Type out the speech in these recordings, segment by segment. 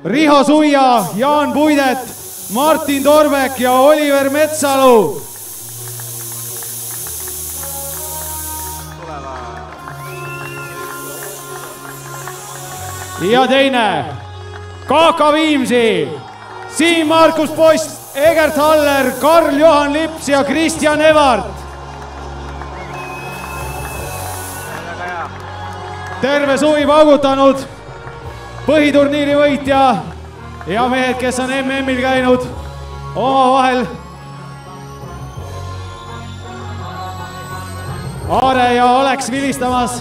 Riho Suia, Jaan Puidet, Martin Torbek ja Oliver Metsalu. Ja teine, Kaka Viimsi, Siim Markus Post, Egert Haller, Karl-Johan Lips ja Kristjan Evart. Terve suvi paugutanud põhiturniiri võitja ja mehed, kes on MM-il käinud omavahel. Aare ja Aleks vilistamas.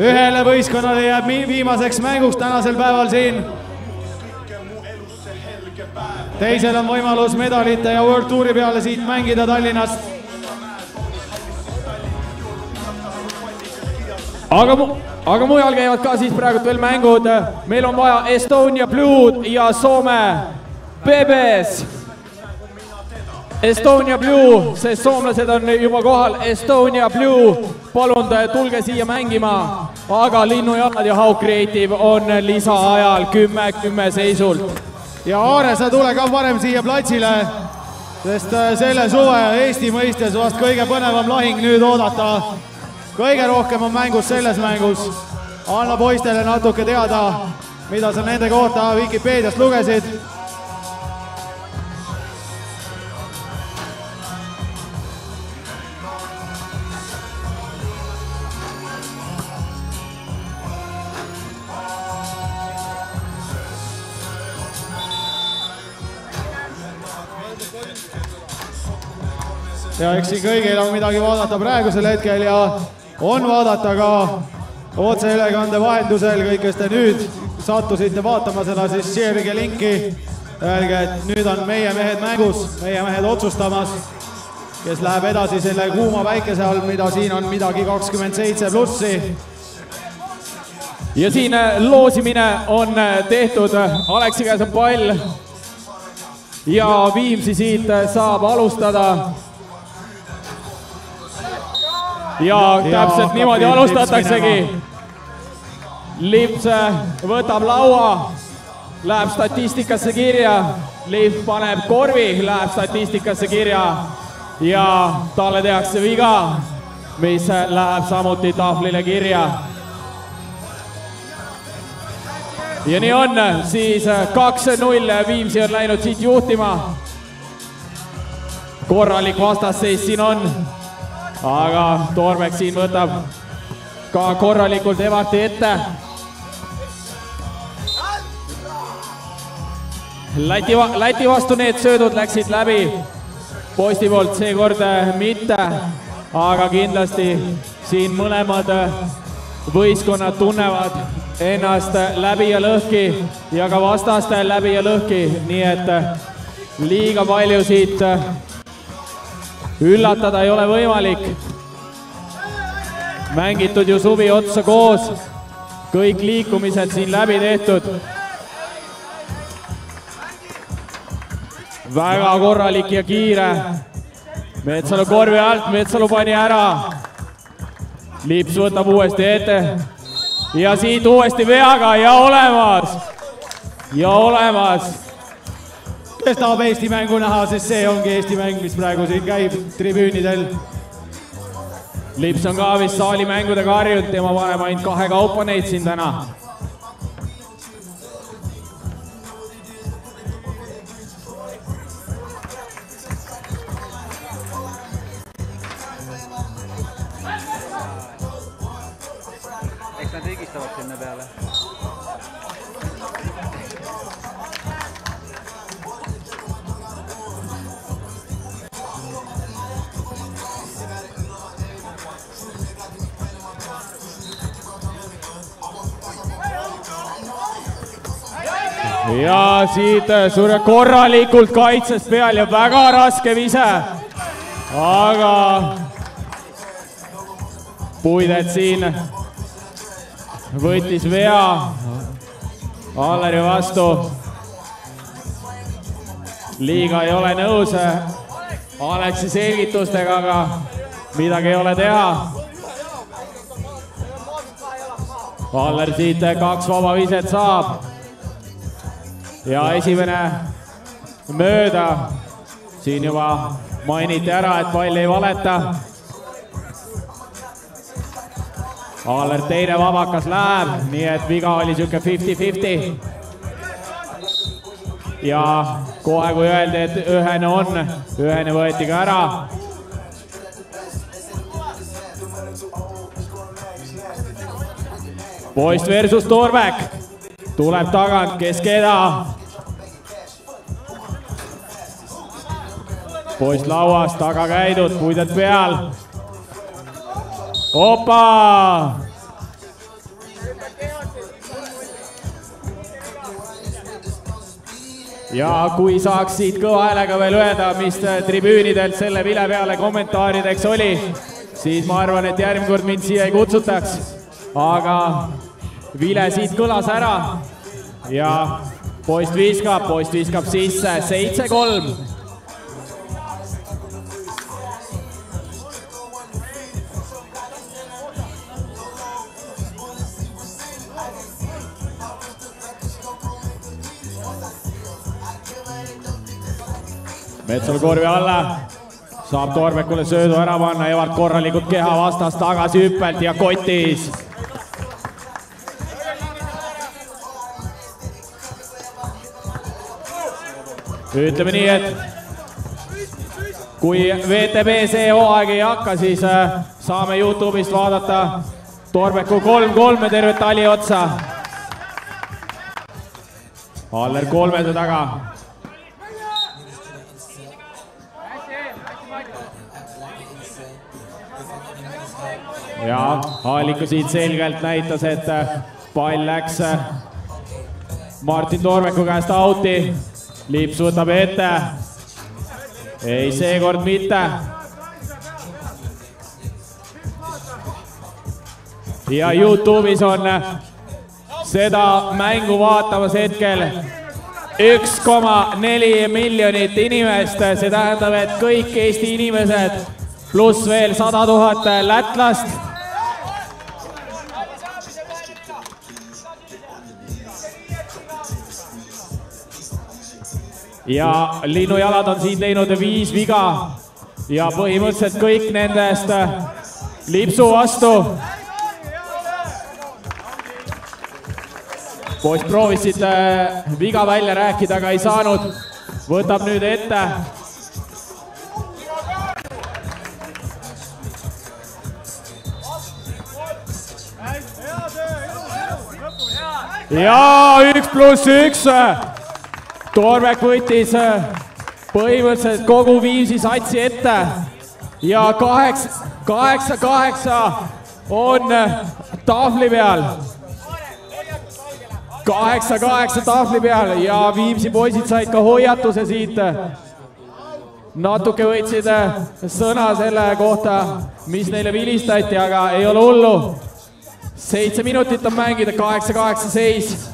Ühele võistkonnale jääb viimaseks mänguks tänasel päeval siin. Teisel on võimalus medalite ja World Touri peale siit mängida Tallinnast. Aga mujal käivad ka siis praegu veel mängud. Meil on vaja Estonia Blue ja Soome BBS. Estonia Blue, sest soomlased on juba kohal. Estonia Blue, palun tulge siia mängima. Aga Linnujalad ja How Creative on lisaajal 10-10 seisult. Ja Aare, sa tule ka varem siia platsile, sest selle suve Eesti mõistes vast kõige põnevam lahing nüüd oodata. Kõige rohkem on mängus selles mängus. Anna poistele natuke teada, mida sa nende kohta Wikipeediast lugesid. Ja eks siin kõigil on midagi vaadata praegusel hetkel ja on vaadata ka otseülekande vahendusel. Kõik, kes te nüüd sattusite vaatama seda, siis share'ige linki. Öelge, et nüüd on meie mehed mängus, meie mehed otsustamas, kes läheb edasi selle kuuma päikese all, mida siin on midagi 27 plussi. Ja siin loosimine on tehtud. Aleksi käes on pall ja Viimsi siit saab alustada. Ja täpselt niimoodi alustataksegi. Lips võtab laua, läheb statistikasse kirja. Lips paneb korvi, läheb statistikasse kirja. Ja talle tehakse viga, mis läheb samuti tahvlile kirja. Ja nii on, siis 2-0 Viimsi on läinud siit juhtima. Korralik vastasseis siin on. Aga Torbek siin võtab ka korralikult Evarti ette. Läti vastu need söödud läksid läbi. Posti poolt seekord mitte, aga kindlasti siin mõlemad võistkonnad tunnevad ennast läbi ja lõhki ja ka vastaste läbi ja lõhki. Nii et liiga palju siit üllatada ei ole võimalik. Mängitud ju suvi otsa koos. Kõik liikumised siin läbi tehtud. Väga korralik ja kiire. Metsalu korvi alt, Metsalu pani ära. Lips võtab uuesti ette. Ja siit uuesti veaga ja olemas. Ja olemas. Kes tahab Eesti mängu näha, sest see ongi Eesti mäng, mis praegu siin käib tribüünidel. Lips on ka vist saali mängudega harjunud, tema paneb ainult 2 kaupa neid siin täna. Eks nad riigistavad sinna peale. Ja siit suure korralikult kaitses peal ja väga raske vise. Aga Puidet siin võttis vea Alleri vastu. Liiga ei ole nõus Aleksi selgitustega, aga midagi ei ole teha. Aller siit 2 vaba viset saab. Ja esimene mööda. Siin juba mainiti ära, et pall ei valeta. Aller teine vabakas läheb, nii et viga oli siuke 50-50. Ja kohe kui öeldi, et ühene on, ühene võeti ka ära. Poist versus Torbek. Tuleb tagant, kes keda. Poist lauas, taga käidud, puided peal. Opa! Ja kui saaks siit kõva häälega veel öelda, mis tribüünidelt selle vile peale kommentaarideks oli, siis ma arvan, et järgmine kord mind siia ei kutsutaks. Aga vile siit kõlas ära ja poist viskab sisse 7-3. Metsalu korvi alla, saab Torbekule söödu ära panna, Evart korralikult keha vastas tagasi hüppelt ja kotis. Ütleme nii, et kui VTB see hooaeg ei hakka, siis saame YouTube'ist vaadata Torbeku 3-3 terve tali otsa. Aller 3 taga. Ja Haaliku siit selgelt näitas, et pall läks Martin Torbeku käest auti. Liips võtab ette. Ei, seekord mitte. Ja YouTube'is on seda mängu vaatamas hetkel 1,4 miljonit inimest. See tähendab, et kõik Eesti inimesed pluss veel 100 000 lätlast. Ja linnujalad on siin teinud 5 viga ja põhimõtteliselt kõik nendest lipsu vastu. Poist proovis siit viga välja rääkida, aga ei saanud. Võtab nüüd ette. Ja 1+1. Torbek võttis põhimõtteliselt kogu Viimsi satsi ette ja 8-8 on tahvli peal. 8-8 tahvli peal ja Viimsi poisid said ka hoiatuse siit. Natuke võtsid sõna selle kohta, mis neile vilistati, aga ei ole hullu. 7 minutit on mängida, 8-8 seis.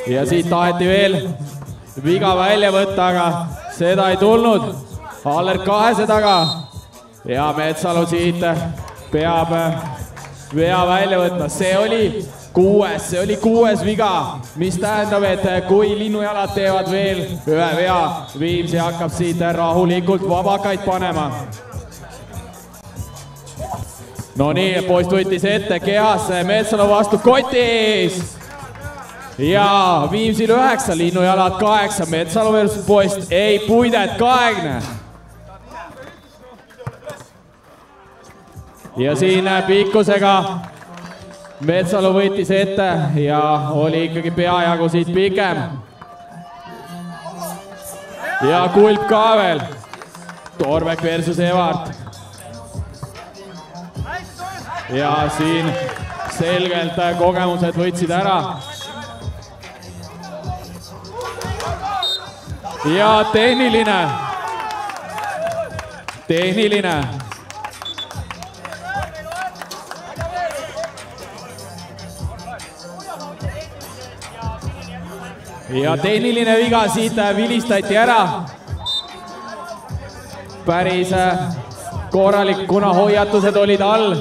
Ja siit taheti veel viga välja võtta, aga seda ei tulnud. Aller 2 taga ja Metsalu siit peab vea välja võtma. See oli 6 viga, mis tähendab, et kui linnujalad teevad veel ühe vea, Viimsi hakkab siit rahulikult vabakaid panema. No nii, poist võttis ette kehasse, Metsalu vastu kotis. Ja Viimsil 9, linnujalad 8, Metsalu versus poist, ei puidet 20. Ja siin pikkusega Metsalu võttis ette ja oli ikkagi peajagu siit pikem. Ja kulp ka veel, Torbek versus Evart. Ja siin selgelt kogemused võtsid ära. Ja tehniline. Ja tehniline viga siit vilistati ära. Päris korralik, kuna hoiatused olid all.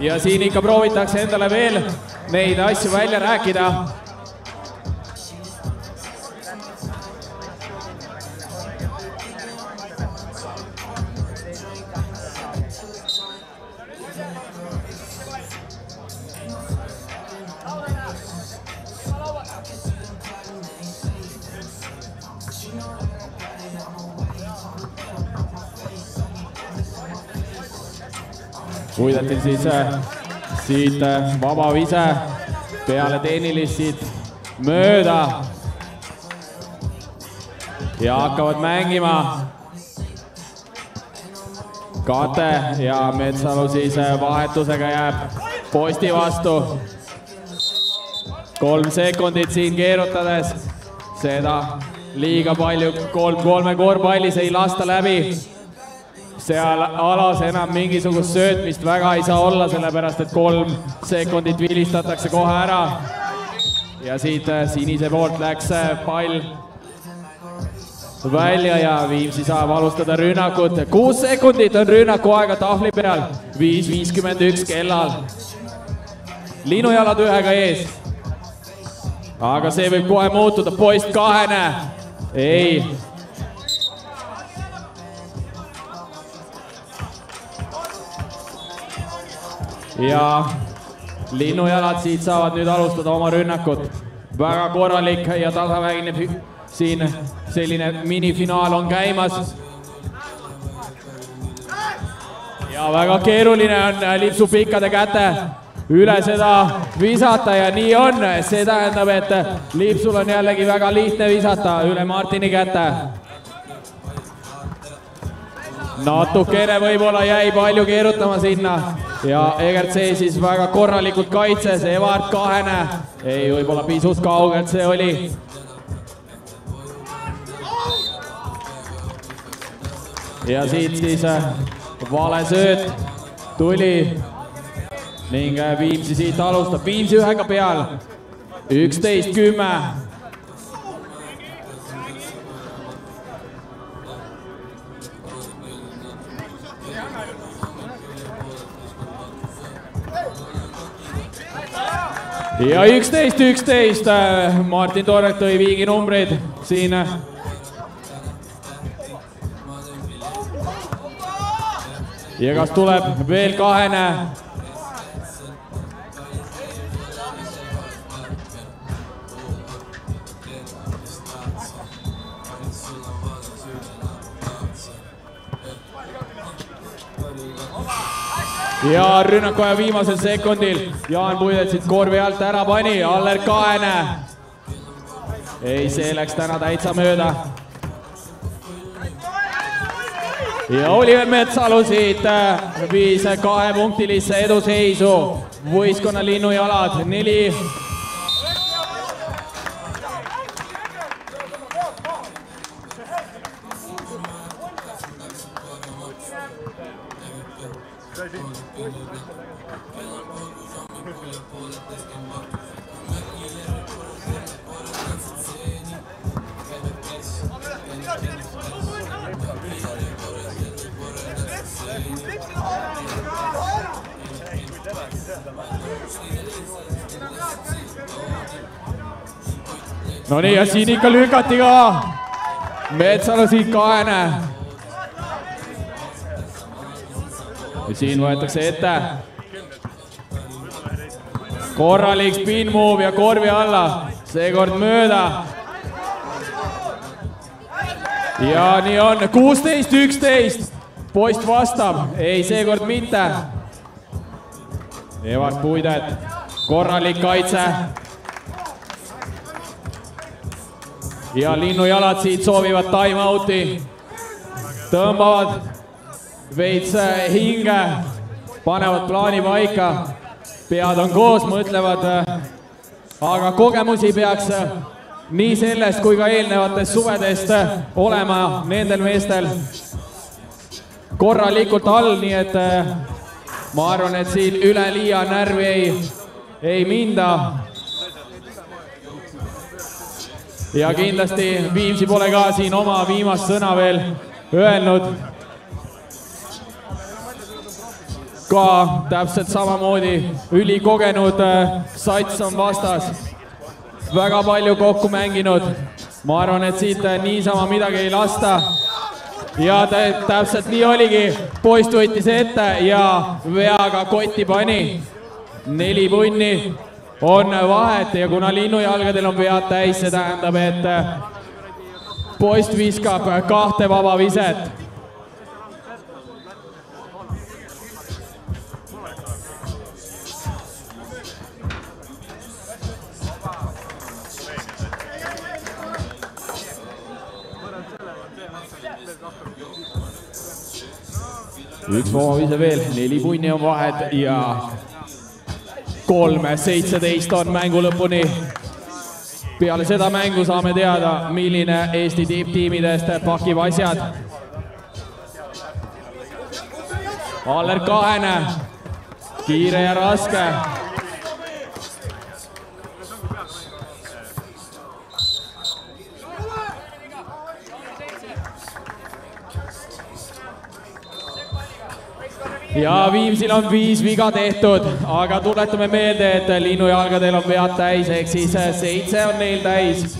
Ja siin ikka proovitakse endale veel neid asju välja rääkida. Võidati siis siit vaba vise peale tehnilist siit mööda ja hakkavad mängima Kate ja Metsalu siis vahetusega jääb posti vastu. 3 sekundit siin keerutades, seda liiga palju, 3-3 korvpallis ei lasta läbi. Seal alas enam mingisugust söötmist väga ei saa olla, sellepärast et 3 sekundit vilistatakse kohe ära. Ja siit sinise poolt läks pall välja ja Viimsi saab alustada rünnakut. 6 sekundit on rünnaku aega tahvli peal, 5.51 kellal. Linnujalad ühega ees. Aga see võib kohe muutuda, poist kahene. Ei. Ja Linnujalad siit saavad nüüd alustada oma rünnakut. Väga korralik ja tasavägine siin selline minifinaal on käimas. Ja väga keeruline on Lipsu pikkade käte üle seda visata ja nii on. See tähendab, et Lipsul on jällegi väga lihtne visata üle Martini käte. Natukene võib-olla jäi palju keerutama sinna ja Egert see siis väga korralikult kaitses, Evart kahene, ei võib-olla pisut kaugelt see oli. Ja siit siis vale sööt tuli ning Viimsi siit alustab, Viimsi ühega peal, 11-10. Ja 11-11, Martin Torek tõi viigi numbrid siin. Ja kas tuleb veel kahene? Ja rünnakuaja viimasel sekundil Jaan Puidet siit korvi alt ära pani, Aller kahene. Ei, see läks täna täitsa mööda. Ja Oliver Metsalu siit viis 2-punktilisse eduseisu. Võistkonna Linnujalad 4. No nii, ja siin ikka lükati ka. Metsalu siit kahene. Ja siin võetakse ette. Korralik spin move ja korvi alla. Seekord mööda. Ja nii on 16-11. Poist vastab. Ei, seekord mitte. Evart Puidet. Korralik kaitse. Ja Linnujalad siit soovivad time-outi. Tõmbavad veits hinge. Panevad plaani paika. Pead on koos, mõtlevad. Aga kogemusi peaks nii sellest kui ka eelnevatest suvedest olema nendel meestel korralikult all, nii et ma arvan, et siin üleliia närvi ei minda. ja kindlasti Viimsi pole ka siin oma viimast sõna veel öelnud. Ka täpselt samamoodi ülikogenud sats on vastas. Väga palju kokku mänginud. Ma arvan, et siit niisama midagi ei lasta. Ja täpselt nii oligi. Poist võttis ette ja veaga kotti pani. 4 punni on vahet ja kuna linnujalgadel on vead täis, see tähendab, et poist viskab 2 vaba viset. Üks vaba vise veel, 4 punni on vahet ja 3-17 on mängu lõpuni. Peale seda mängu saame teada, milline Eesti tipptiimidest pakib asjad. Aller Kahene, kiire ja raske. Ja Viimsil on 5 viga tehtud, aga tuletame meelde, et linnujalgadel on vead täis, ehk siis 7 on neil täis.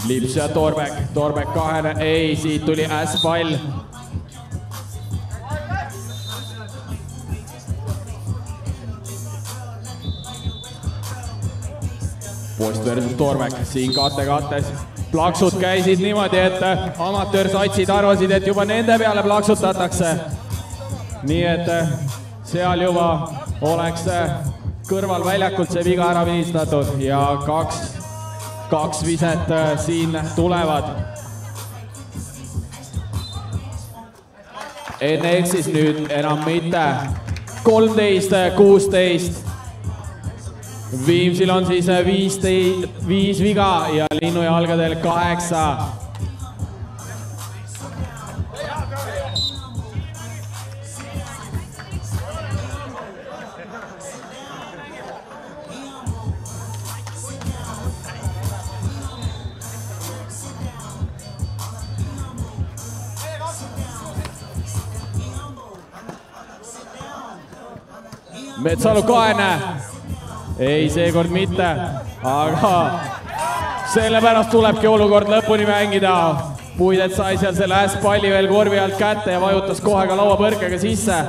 Lips ja Torbek Kahene, ei, siit tuli ässpall. Post versus Torbek, siin kattes. Plaksud käisid niimoodi, et amatöörsatsid arvasid, et juba nende peale plaksutatakse. Nii et seal juba oleks kõrval väljakult see viga ära viistatud ja 2 viset siin tulevad. Enne eksis nüüd enam mitte. 13-16. Viimsil on siis 5 viga ja linnujalgadel 8. Metsalu Kahene. Ei, seekord mitte, aga sellepärast tulebki olukord lõpuni mängida. Puidet sai seal selle ässpalli veel korvi alt kätte ja vajutas kohe ka lauapõrkega sisse.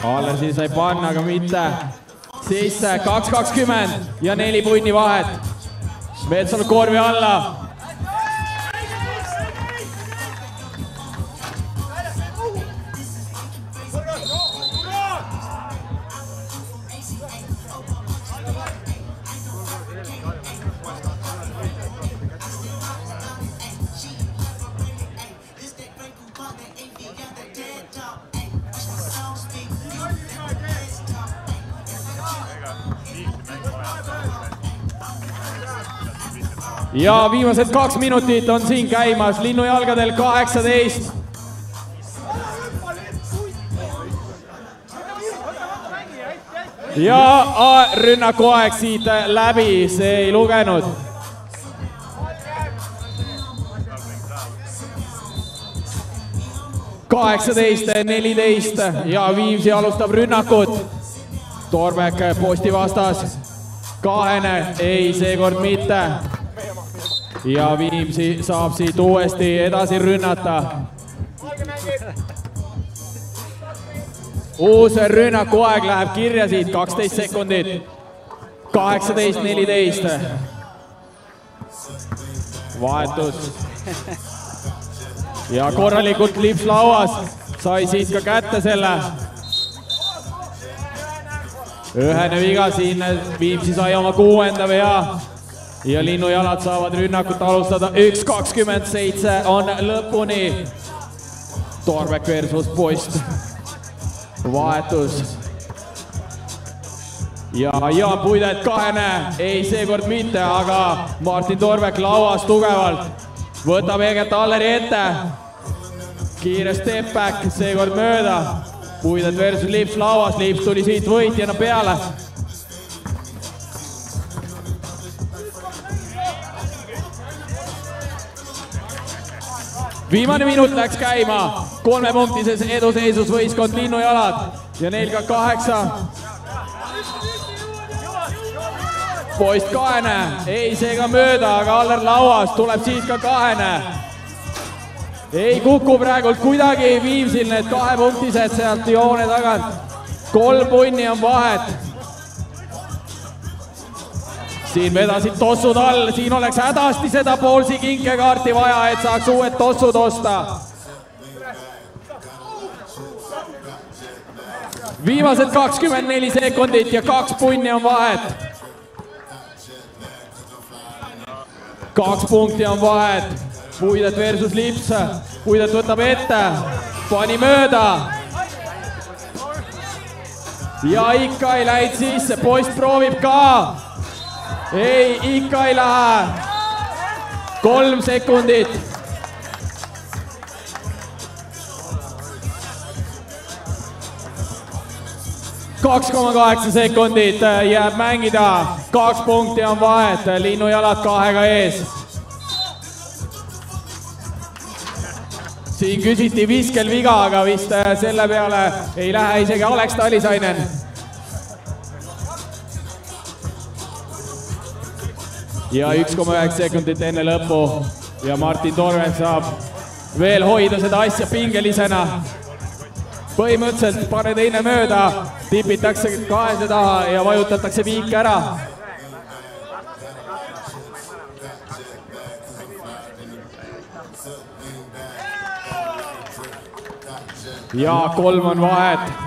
Aller siin sai panna, aga mitte. Sisse 2-20 ja 4 punni vahet. Metsalu korvi alla. Ja viimased 2 minutit on siin käimas, linnujalgadel 18. Ja rünnakuaeg siit läbi, see ei lugenud. Kaheksateist, 14 ja Viimsi alustab rünnakut. Torbek posti vastas. Kahene, ei, seekord mitte. Ja Viimsi saab siit uuesti edasi rünnata. Uus rünnakuaeg läheb kirja siit, 12 sekundit. 18-14. Vahetus. Ja korralikult Lips lauas. Sai siit ka kätte selle. Ühene viga siin, Viimsi sai oma 6. vea. Ja linnujalad saavad rünnakut alustada. 1-27 on lõpuni. Torbek versus Post. Vahetus. Ja Jaan Puidet Kahene, ei seekord mitte, aga Martin Torbek lauas tugevalt. Võtab Eget Alleri ette. Kiire step back, seekord mööda. Puidet versus Lips lauas, Lips tuli siit võitjana peale. Viimane minut läks käima, 3-punktises eduseisus võistkond Linnujalad ja neil ka 8. Poist Kaene, ei seega mööda, aga Aller lauas, tuleb siis ka Kaene. Ei kuku praegult kuidagi Viimsil need 2-punktised sealt joone tagant. 3 punni on vahet. Siin vedasid tossud all, siin oleks hädasti seda Paulsi kinkekaarti vaja, et saaks uued tossud osta. Viimased 24 sekundit ja 2 punni on vahet. 2 punkti on vahet. Puidet versus Lips. Puidet võtab ette. Pani mööda. Ja ikka ei läinud sisse. Poist proovib ka. Ei, ikka ei lähe. 3 sekundit. ,8 sekundit jääb mängida. 2 punkti on vahet. Linnujalad 2 ees. Siin küsiti viskel viga, aga vist selle peale ei lähe isegi Alex Talisainen. Ja 1,9 sekundit enne lõppu ja Martin Torven saab veel hoida seda asja pingelisena. Põhimõtteliselt pane teine mööda, tipitakse kahese taha ja vajutatakse viik ära. Ja 3 on vahet.